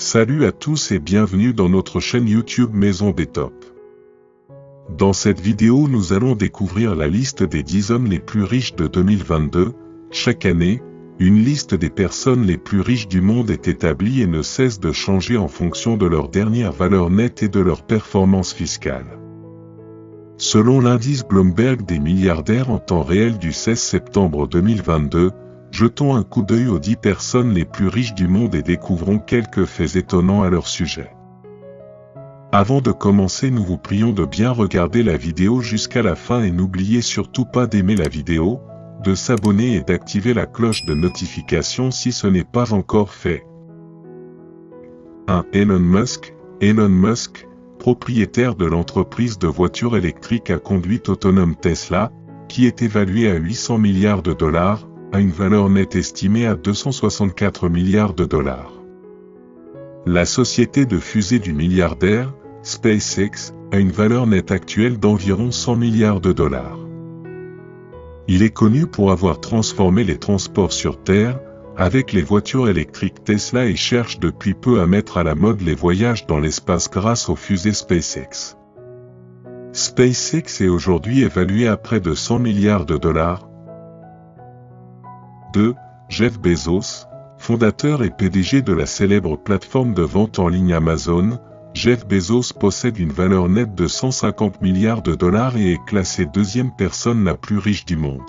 Salut à tous et bienvenue dans notre chaîne YouTube Maison des Top. Dans cette vidéo nous allons découvrir la liste des 10 hommes les plus riches de 2022. Chaque année, une liste des personnes les plus riches du monde est établie et ne cesse de changer en fonction de leur dernière valeur nette et de leur performance fiscale. Selon l'indice Bloomberg des milliardaires en temps réel du 16 septembre 2022, jetons un coup d'œil aux 10 personnes les plus riches du monde et découvrons quelques faits étonnants à leur sujet. Avant de commencer, nous vous prions de bien regarder la vidéo jusqu'à la fin et n'oubliez surtout pas d'aimer la vidéo, de s'abonner et d'activer la cloche de notification si ce n'est pas encore fait. 1. Elon Musk, propriétaire de l'entreprise de voitures électriques à conduite autonome Tesla, qui est évaluée à 800 milliards de dollars, a une valeur nette estimée à 264 milliards de dollars. La société de fusée du milliardaire, SpaceX, a une valeur nette actuelle d'environ 100 milliards de dollars. Il est connu pour avoir transformé les transports sur Terre, avec les voitures électriques Tesla et cherche depuis peu à mettre à la mode les voyages dans l'espace grâce aux fusées SpaceX. SpaceX est aujourd'hui évalué à près de 100 milliards de dollars. 2. Jeff Bezos, fondateur et PDG de la célèbre plateforme de vente en ligne Amazon, Jeff Bezos possède une valeur nette de 150 milliards de dollars et est classé deuxième personne la plus riche du monde.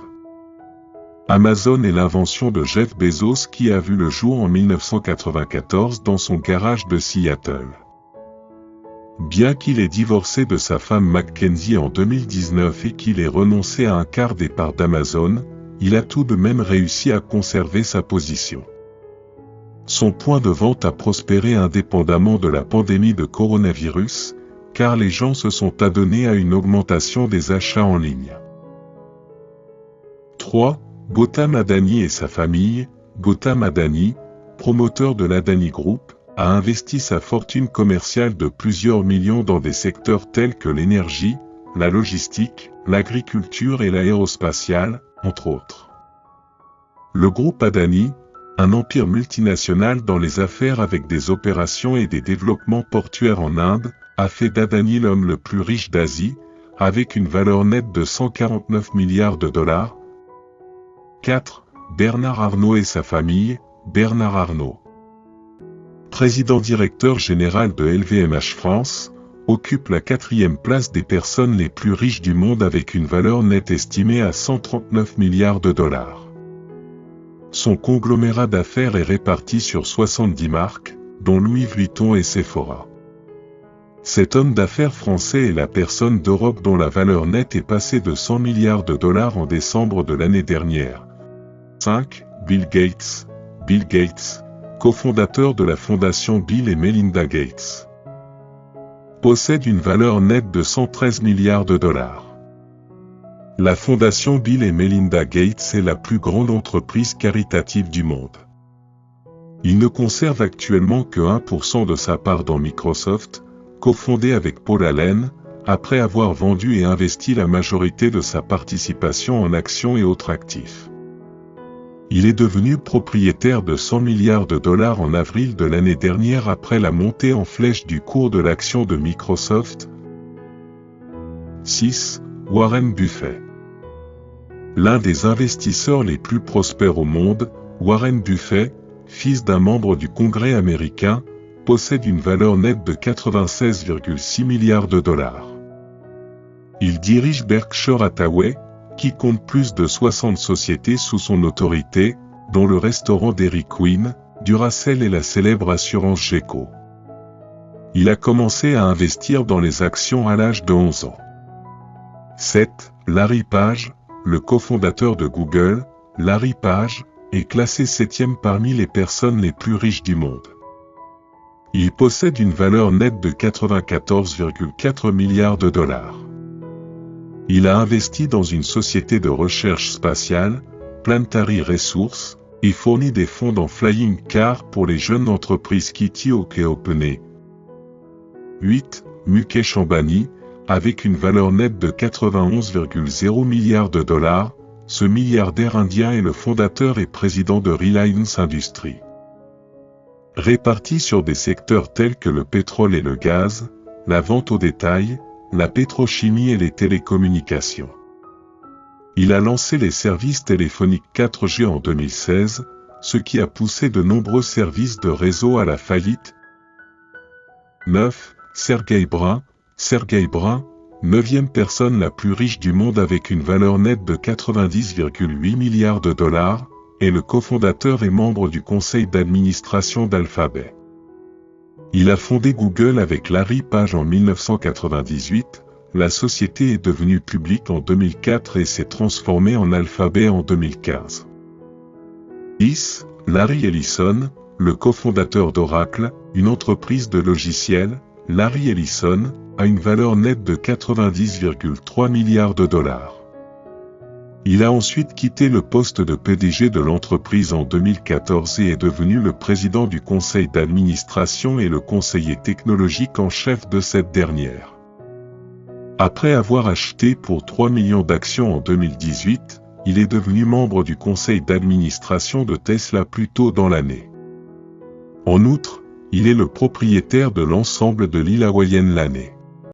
Amazon est l'invention de Jeff Bezos qui a vu le jour en 1994 dans son garage de Seattle. Bien qu'il ait divorcé de sa femme Mackenzie en 2019 et qu'il ait renoncé à un quart des parts d'Amazon, il a tout de même réussi à conserver sa position. Son point de vente a prospéré indépendamment de la pandémie de coronavirus, car les gens se sont adonnés à une augmentation des achats en ligne. 3. Gautam Adani et sa famille. Gautam Adani, promoteur de l'Adani Group, a investi sa fortune commerciale de plusieurs millions dans des secteurs tels que l'énergie, la logistique, l'agriculture et l'aérospatiale, entre autres. Le groupe Adani, un empire multinational dans les affaires avec des opérations et des développements portuaires en Inde, a fait d'Adani l'homme le plus riche d'Asie, avec une valeur nette de 149 milliards de dollars. 4. Bernard Arnault et sa famille. Bernard Arnault, président-directeur général de LVMH France, occupe la 4e place des personnes les plus riches du monde avec une valeur nette estimée à 139 milliards de dollars. Son conglomérat d'affaires est réparti sur 70 marques, dont Louis Vuitton et Sephora. Cet homme d'affaires français est la personne d'Europe dont la valeur nette est passée de 100 milliards de dollars en décembre de l'année dernière. 5. Bill Gates, cofondateur de la fondation Bill et Melinda Gates, possède une valeur nette de 113 milliards de dollars. La fondation Bill et Melinda Gates est la plus grande entreprise caritative du monde. Il ne conserve actuellement que 1% de sa part dans Microsoft, cofondée avec Paul Allen, après avoir vendu et investi la majorité de sa participation en actions et autres actifs. Il est devenu propriétaire de 100 milliards de dollars en avril de l'année dernière après la montée en flèche du cours de l'action de Microsoft. 6. Warren Buffett. L'un des investisseurs les plus prospères au monde, Warren Buffett, fils d'un membre du Congrès américain, possède une valeur nette de 96,6 milliards de dollars. Il dirige Berkshire Hathaway, qui compte plus de 60 sociétés sous son autorité, dont le restaurant Dairy Queen, Duracell et la célèbre assurance Geico. Il a commencé à investir dans les actions à l'âge de 11 ans. 7. Larry Page, le cofondateur de Google. Larry Page est classé 7e parmi les personnes les plus riches du monde. Il possède une valeur nette de 94,4 milliards de dollars. Il a investi dans une société de recherche spatiale, Planetary Resources, et fournit des fonds dans Flying Car pour les jeunes entreprises Kitty Hawk et OpenAI. 8. Mukesh Ambani, avec une valeur nette de 91,0 milliards de dollars, ce milliardaire indien est le fondateur et président de Reliance Industries. répartis sur des secteurs tels que le pétrole et le gaz, la vente au détail, la pétrochimie et les télécommunications. Il a lancé les services téléphoniques 4G en 2016, ce qui a poussé de nombreux services de réseau à la faillite. 9. Sergey Brin. Sergey Brin, 9e personne la plus riche du monde avec une valeur nette de 90,8 milliards de dollars, est le cofondateur et membre du conseil d'administration d'Alphabet. Il a fondé Google avec Larry Page en 1998, la société est devenue publique en 2004 et s'est transformée en Alphabet en 2015. 10. Larry Ellison, le cofondateur d'Oracle, une entreprise de logiciels. Larry Ellison a une valeur nette de 90,3 milliards de dollars. Il a ensuite quitté le poste de PDG de l'entreprise en 2014 et est devenu le président du conseil d'administration et le conseiller technologique en chef de cette dernière. Après avoir acheté pour 3 millions d'actions en 2018, il est devenu membre du conseil d'administration de Tesla plus tôt dans l'année. En outre, il est le propriétaire de l'ensemble de l'île hawaïenne l'année.